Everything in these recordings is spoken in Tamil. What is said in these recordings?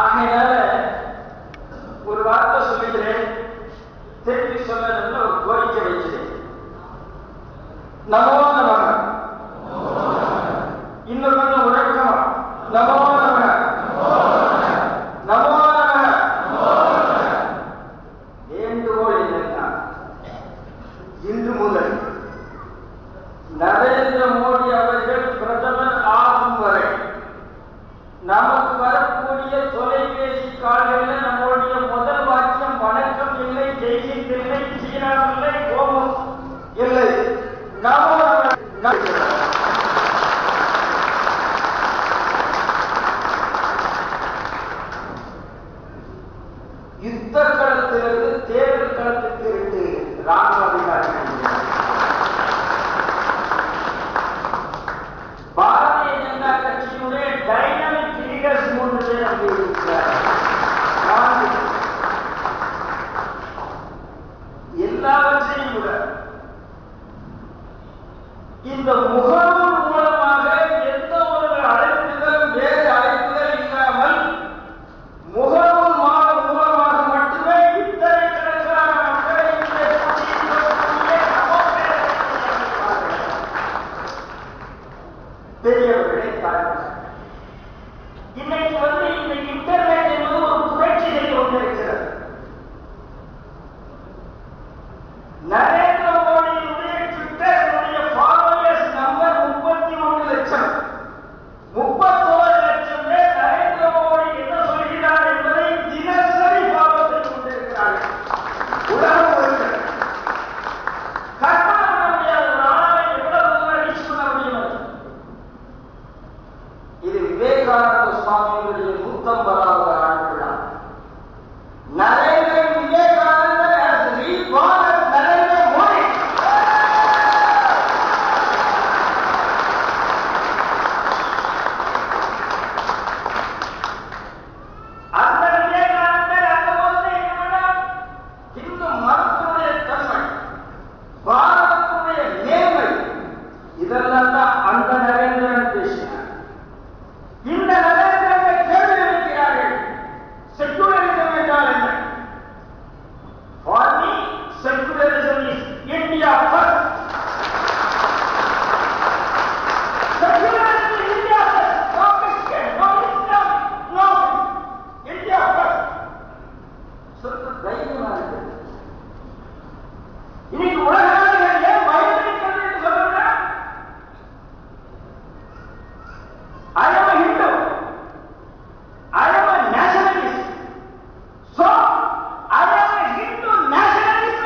ஆகையால ஒரு வார்த்தை சொல்லுகிறேன், திருப்பி சொன்னதுன்னு ஒரு கோரிக்கை வைக்கிறேன். நமோ நமக. இன்னும் கொஞ்சம் உறக்கமா நமோ நமக, நமோ நமக. வேண்டுகோள் என்னன்னா, இன்று முதல் நரேந்திர மோடி அவர்கள் பிரதமர் ஆகும் வரை நமக்கு வரக்கூடிய தொலைபேசி கால்களில் நம்முடைய முதல் வாக்கியம் வணக்கம் இல்லை, ஜெய்ஹிந்த் இல்லை, சீனா இல்லை, ஓமம் இல்லை, நமோ நமக. யுத்த களத்திலிருந்து தேர்தல் களத்துக்கு இருந்து ராணுவ அதிகாரிகள் பாரதிய ஜனதா கட்சியினுடைய டைனமிக் லீடர்ஸ் 3 பேர் அங்கே இருக்கிறார். எல்லாவற்றையும் விட இந்த முகநூல் மூலமாக எந்த ஒரு அழைப்புகள் வேறு அழைப்புகள் இல்லாமல் முகநூல் மூலமாக மட்டுமே இத்தனை கணக்கான மக்களை பெரியவர்களை பார்க்கிறார். இன்னைக்கு இந்த இன்டர்நெட் என்பது ஒரு புரட்சி செய்து கொண்டிருக்கிறது. நரேந்திர மோடியினுடைய ட்விட்டருடைய ஃபாலோவர்ஸ் நம்பர் 31 லட்சம். 31 லட்சம் பேர் நரேந்திர மோடி என்ன சொல்கிறார் என்பதை தினசரி ஃபாலோ செய்து கொண்டிருக்கிறார்கள். உலகம் முழுக்க கற்பனை பண்ண முடியாத ஒரு ஆளை எவ்வளவு தூரம் ரீச் பண்ண முடியும். இது விவேகானந்த சுவாமிகளுடைய 150வது ஆண்டு விழா. நரேந்திர விவேகானந்தர் has reborn as Narendra Modi. அந்த விவேகானந்தர் அந்த போது இந்து மதத்தினுடைய தன்மை, பாரதத்தினுடைய நேர்மை, இதெல்லாம் தான் அந்த நரேந்திரன் பேசினார். இந்த நரேந்திரனை கேள்வி எழுப்புகிறார்கள். செக்குலரிசம் என்றால் என்ன? For me, secularism is India first. Secularism is India first. No Christian, no Islam, no India first. சொல்றது தைரியமா இருக்கு. இன்னைக்கு உலக நாடுகள் ஏன் பயந்திருக்கிறது என்று சொல்லுங்க. I am a Hindu. I am a nationalist. So, I am a Hindu nationalist.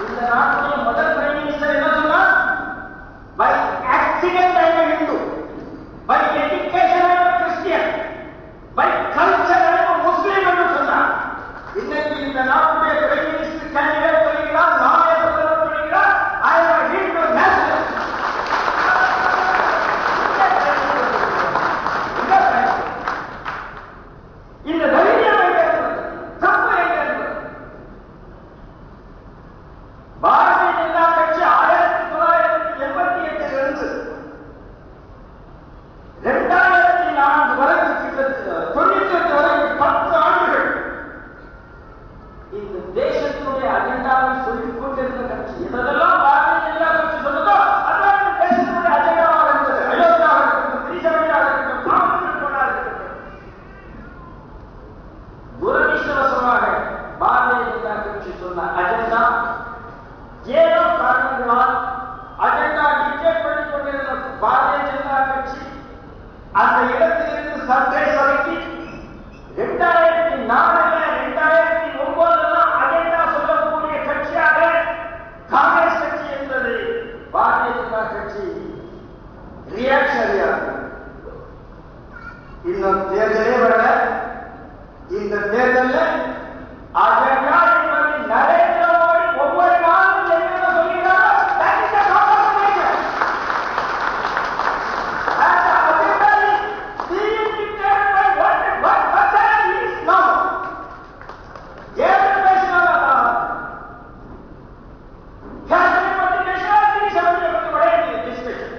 இந்த நாட்டுடைய முதல் பிரைம் மினிஸ்டர் என்ன சொன்னார்? By accident I am a Hindu. By education I am a Christian. By culture I am a Muslim என்று சொன்னார். இன்னைக்கு இந்த நாட்டுடைய பிரைம் மினிஸ்டர் கேண்டிடேட் சொல்கிறார், நானே பிரதமர் சொல்கிறார், I am a Hindu nationalist. இந்த தைரியம் தப்பு என்கிறது. பாரதிய ஜனதா கட்சி 1988 2004 வரைக்கும் 98 வரைக்கும் 10 ஆண்டுகள் இந்த தேசத்தினுடைய அஜெண்டாவை சொல்லிக் கொண்டிருந்த கட்சி. இதெல்லாம் பாரதிய ஜனதா கட்சி சொல்லுதோ அதான் இந்த தேசத்தினுடைய அஜெண்டாவாக இருந்தது. அயோத்தியாக இருக்கட்டும், திரிசமையாக இருக்கட்டும், காமராஜராக இருக்கட்டும். துரதிர்ஷ்டவசமாக பாரதிய ஜனதா கட்சி சொன்ன அஜெண்டா ஏதோ காரணங்களால் அஜெண்டா டிக்டேட் பண்ணிக் கொண்டிருந்த பாரதிய ஜனதா கட்சி அந்த இடத்திலிருந்து சற்றே சறுக்கி 2004 2009 அஜெண்டா சொல்லக்கூடிய கட்சியாக காங்கிரஸ் கட்சி என்பது பாரதிய ஜனதா கட்சி ரியாக்ஷனரியாக இன்னும் தேர்தலே வரல. இந்த தேர்தலில் அஜெண்டா என்பது நரேந்திர மோடி ஒவ்வொரு நாளும் என்ன சொல்கிறாரோ that is the confirmation. And the agenda is being dictated by what is now. ஏழு பேசினாங்க காஷ்மீர் பற்றி பேசினா 370 பற்றி வரைய டிஸ்கஷன்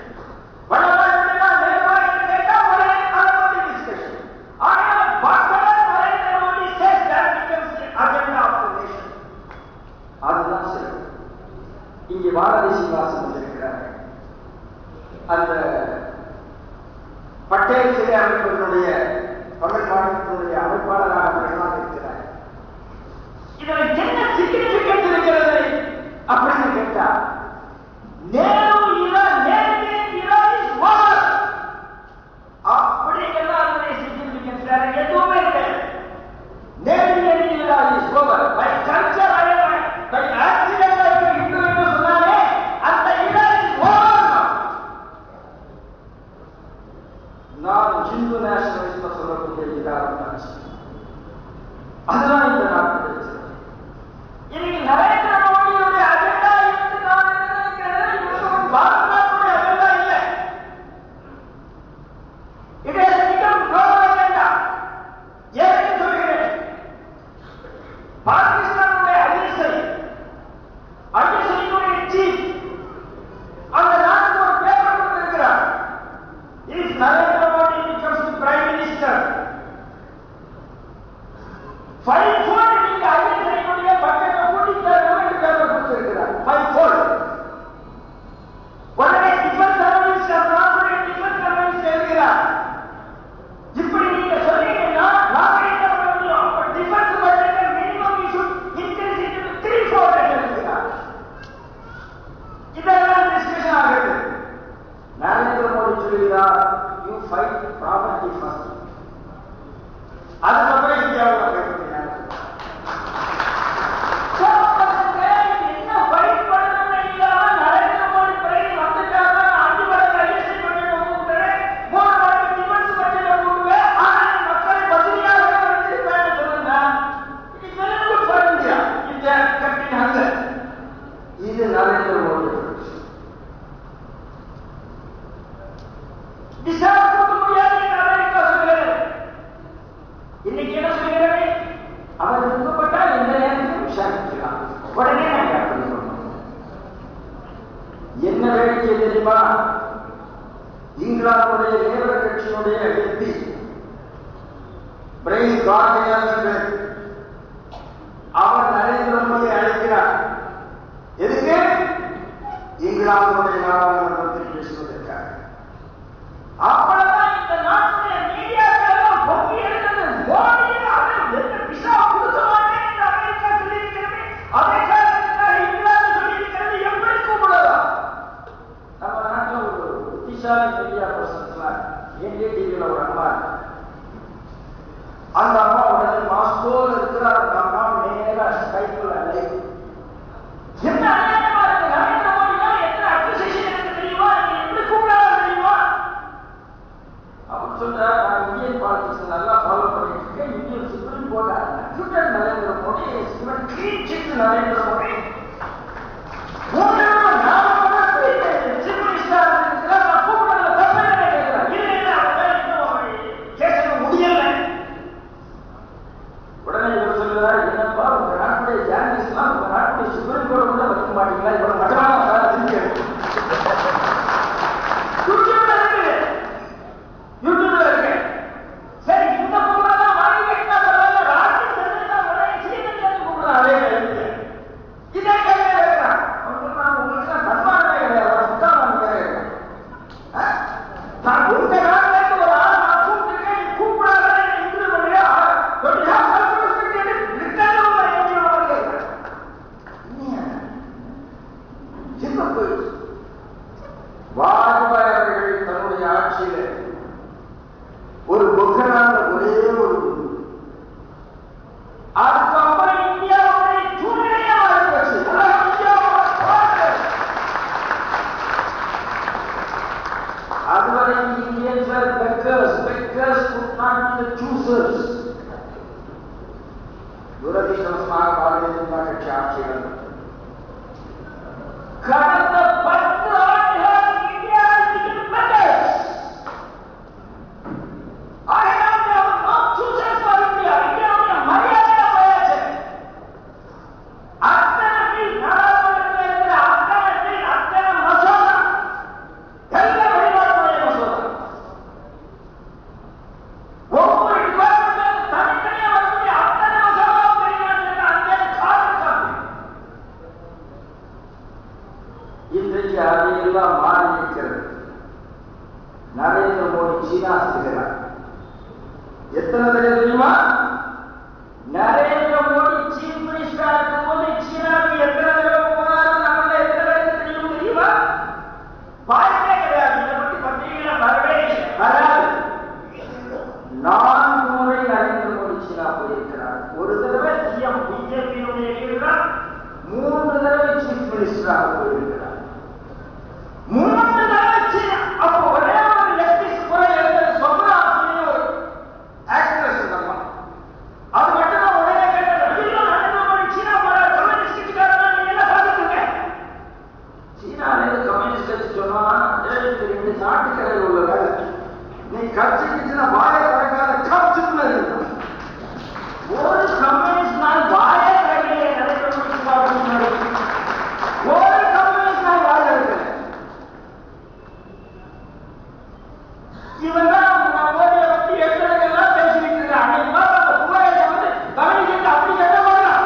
விசா கொடுக்க முடியாது என்று அமெரிக்கா சொல்கிறது. இன்னைக்கு என்ன சொல்கிறது? அவர் விருப்பப்பட்டால் எந்த நேரத்திலும் விசா கொடுக்கலாம். உடனே நாங்கள் அப்படி சொல்றோம். என்ன வேடிக்கை தெரியுமா? இங்கிலாந்துடைய லேபர் கட்சியினுடைய எம்பி பிரைன் கார்டினர் அவர் நரேந்திர மோடியை அழைக்கிறார். எதுக்கு? இங்கிலாந்துடைய நாடாளுமன்றத்தில் பேசுவதற்காக. அப்பதான் இந்த நாட்டுடைய மீடியாக்கள் பொங்கி எழுந்தது. மோடி என்ன விசா கொடுக்க மாட்டேன் என்று அமெரிக்கா சொல்லியிருக்கிறது. அதே காரணத்துக்காக இங்கிலாந்து சொல்லியிருக்கிறது. எப்படி கூப்பிடலாம்? நம்ம நாட்டில் ஒரு புத்திசாலி மீடியா பர்சன்ஸ்லாம் என்டிடிவியில் ஒரு அம்மா, அந்த அம்மா உடனே மாஸ்கோவில் இருக்கிறார். அந்த அம்மா நேரா ஸ்கைப்பில் அலை என்ன அநியாயமா இருக்கு? நரேந்திர மோடி தான் எத்தனை அக்யூசேஷன் எனக்கு தெரியுமா? நீங்க எப்படி கூப்பிடலாம் தெரியுமா? அவர் சொல்றார், நான் இந்தியன் பாலிடிக்ஸ் நல்லா ஃபாலோ பண்ணிட்டு இருக்கேன். Indian supreme court acquitted Narendra Modi இவன் கிளீன் சிட் நரேந்திர மோடி மாட்டீங்களா? இவ்வளவு மட்டமான யூடியூப்ல இருக்கு. சரி, இந்த கூப்பிடலாம் வாங்கி வைத்தா பரவாயில்ல. ராஜி கூப்பிடலாம். அதே இதே கையில இருக்கிறான். உங்களுக்கு தன்மானமே கிடையாது. சுத்தமான கிடையாது. நான் உங்க நாட்டிலேருந்து ஒரு ஆள் நான் கூப்பிட்டுருக்கேன். நீ கூப்பிடாத இன்று பண்ணியா வாஜ்பாய் அவர்கள் தன்னுடைய ஆட்சியில ஒரு பொக்கரான ஒரே ஒரு அதுக்கப்புறம் இந்தியாவுடைய சூழ்நிலையா மாறிப்போச்சு. அதுவரை Indians were beggars. Beggars could not be the choosers. துரதிர்ஷ்டவசமாக பாரதிய ஜனதா கட்சி ஆட்சிகள் கடந்த 10 ஆண்டுகள் இந்தியாவில் beggars. இன்றைக்கு அதையெல்லாம் மாறி இருக்கிறது. நரேந்திர மோடி சீனா செல்கிறார். எத்தனை தடவை தெரியுமா? நரேந்திர மோடி சீஃப் மினிஸ்டரா இருக்கும்போது சீனாவுக்கு எத்தனை தடவை போனாரு? நம்மள எத்தனை தடவை தெரியும் தெரியுமா? பாய்ச்சே கிடையாது. இதை பற்றி பத்திரிகையில வராது. 4 முறை நரேந்திர மோடி சீனா போயிருக்கிறார். ஒரு தடவை சிஎம் பிஜேபியினுடைய லீடர், 3 தடவை சீஃப் மினிஸ்டராக போயிருக்கிறார். 3 தடவை சீனா. அப்போ ஒரே ஒரு லெப்டிஸ்ட் கூட எழுந்தது சொன்னா அப்படின்னு ஒரு ஆக்ட்ரஸ் இருந்தாங்க. அது மட்டும் தான் உடனே கேட்டது. நரேந்திர மோடி சீனா போற கம்யூனிஸ்ட் கட்சிக்காரன் நீங்க என்ன பார்த்துட்டு இருக்க? சீனாலேருந்து கம்யூனிஸ்ட் கட்சி சொன்னா இந்த நாட்டுக்கரையில் உள்ள வேலை. நீ கட்சிக்குச்சுன்னா வாய திறக்காத கட்சின்னு இருக்கு. ஒரு கம்யூனிஸ்ட் நாள் வாய திறக்கலையே நரேந்திர மோடி சீனா ஒரு கம்யூனிஸ்ட் நாள் வாய இருக்கிறேன். இவன் தான் மோடியை பற்றி எல்லாம் பேசிக்கிட்டு இருக்கான். அன்னைக்கு அந்த புகையை வந்து கவனிக்கிட்டு அப்படி கட்ட போகலாம்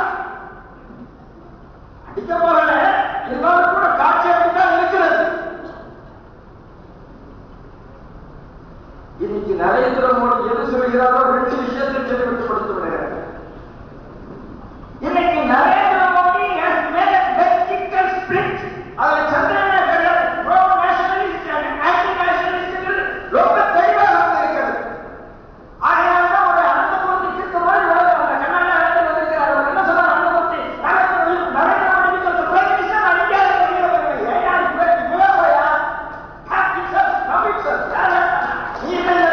அடிக்க போகல. இருந்தாலும் கூட காட்சி அப்படித்தான் இருக்கிறது. இன்னைக்கு நரேந்திர மோடி எது சொல்கிறாரோ 2 விஷயத்தில் தெளிவுபடுத்தி விடுகிறார். இன்னைக்கு Narendra Modi has made a vertical split. அதில் சந்திரனே கிடையாது. Bro nationalist and anti nationalist ரொம்ப தெளிவாக இருக்கிறது. ஆகையால் தான் ஒரு அனந்தமூர்த்தி திட்ட மாதிரி அந்த கண்ணாடி வந்திருக்கிறார். அவர் என்ன சொன்னார்? அனந்தமூர்த்தி நரேந்திர மோடி பிரைம் மினிஸ்டர் நான் இந்தியாவில் வருகிறேன். ஏன் போயா நீ இந்த நாட்டுக்கு என்ன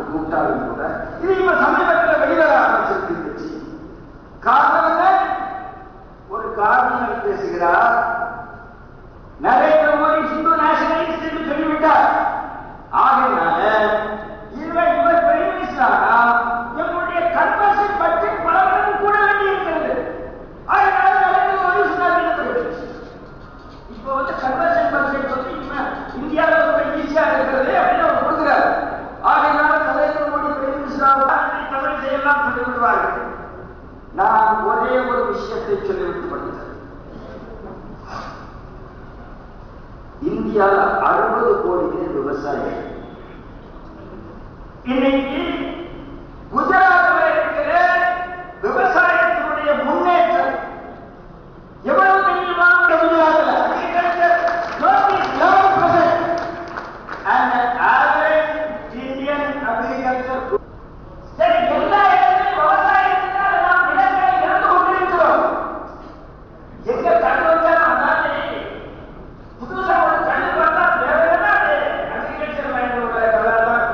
கூப்பிட்டாலும் கூட இது இப்ப சமீபத்தில் வெளிவர ஆரம்பிச்சிருந்துச்சு. காரணம் என்ன? ஒரு காரணம் பேசுகிறார். நரேந்திர மோடி ஹிந்து நேஷனலிஸ்ட் என்று சொல்லிவிட்டார். ஆகையினால இவர் பிரைம் மினிஸ்டரானா எங்களுடைய கன்வர்ஷன் பட்ஜெட் பல மடங்கு கூட வேண்டி இருக்கிறது. அதனால நரேந்திர மோடி சொன்னார். இப்போ கன்வர்ஷன் பட்ஜெட் இந்தியாவில் ரொம்ப ஈஸியா இருக்கிறது அப்படின்னு அவர் கொடுக்கிறார். ஆகையினால நரேந்திர மோடி பிரைம் மினிஸ்டராக தமிழ் செய்யலாம் சொல்லி விடுவார்கள். நான் ஒரே ஒரு விஷயத்தை சொல்லிவிட்டு படித்தேன். இந்தியாவில் 60 கோடி பேர் விவசாயிகள். இன்னைக்கு குஜராத்தில் இருக்கிற விவசாயத்தினுடைய முன்னேற்றம் எவ்வளவு தெரியுமா? குஜராத்தில் agriculture is 11% and the average Indian agriculture. சரி, எல்லா இடத்திலும் விவசாயத்தினால் நாம் நிலங்களை இழந்து கொண்டிருக்கிறோம். எங்க கண்டு வந்தாலும் அதானே புதுசா ஒரு கண்டு பார்த்தா தேவையான அக்ரிகல்ச்சர் லைனோட கலர் தான்.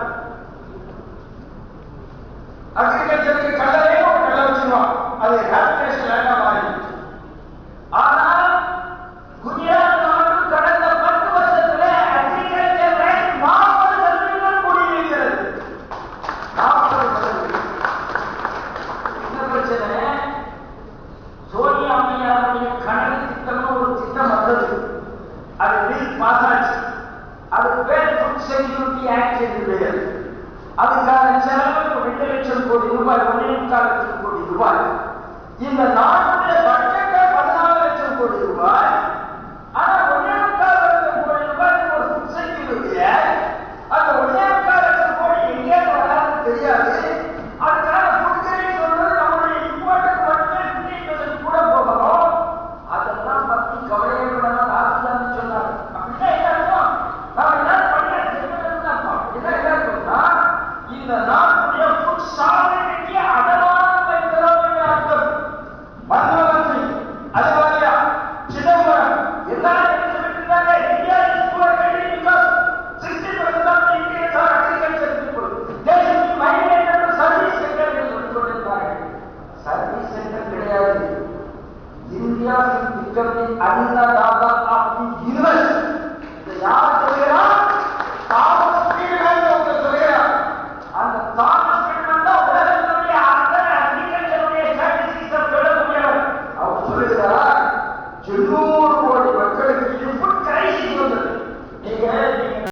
அக்ரிகல்ச்சருக்கு கலரே ஒரு கலர் வச்சிருவோம். அது ஹேபிடேஷன் லேண்டா மாறிடுச்சு. ஆனால் குஜராத் நாடு கடந்த 10 வருஷத்துல அக்ரிகல்ச்சர் லைன் 40% கூடியிருக்கிறது. 40%. என்ன பிரச்சனை? சோனியா அம்மையாருடைய கனவு திட்டம்னு ஒரு திட்டம் வந்தது. அது பில் பாஸ் ஆச்சு. அது பேர் ஃபுட் செக்யூரிட்டி ஆக்ட் என்று பெயர். அதுக்கான செலவு 2 லட்சம் கோடி ரூபாய், 1.25 லட்சம் கோடி ரூபாய். இந்த நாட்டுடைய பட்ஜெட் 14 லட்சம் கோடி ரூபாய். ஆனா 1.25 லட்சம் கோடி ரூபாய் ஒரு ஃபுட் செக்யூரிட்டி ஆக்ட். அந்த 1.25 லட்சம் கோடி எங்கே வராதுன்னு தெரியாது. அதுக்கான ஃபுட் கிரேட் சொல்றது நம்மளுடைய இம்போர்ட்டுக்கு மட்டுமே 50% கூட போகணும். அதெல்லாம் பத்தி கவலையே பண்ணாம ராஜ்தான் சொன்னார். அப்படின்னா என்ன அர்த்தம்? நாம எல்லாரும் பண்ண செய்யணும்னு அர்த்தம். என்ன அர்த்தம்னா இந்த நாட்டுடைய ஃபுட் சாவரிட்டி அடமானம் வைக்கிறோம் என்று அர்த்தம். மன்மோகன் சிங், அத்வானியா, சிதம்பரம் எல்லாரும்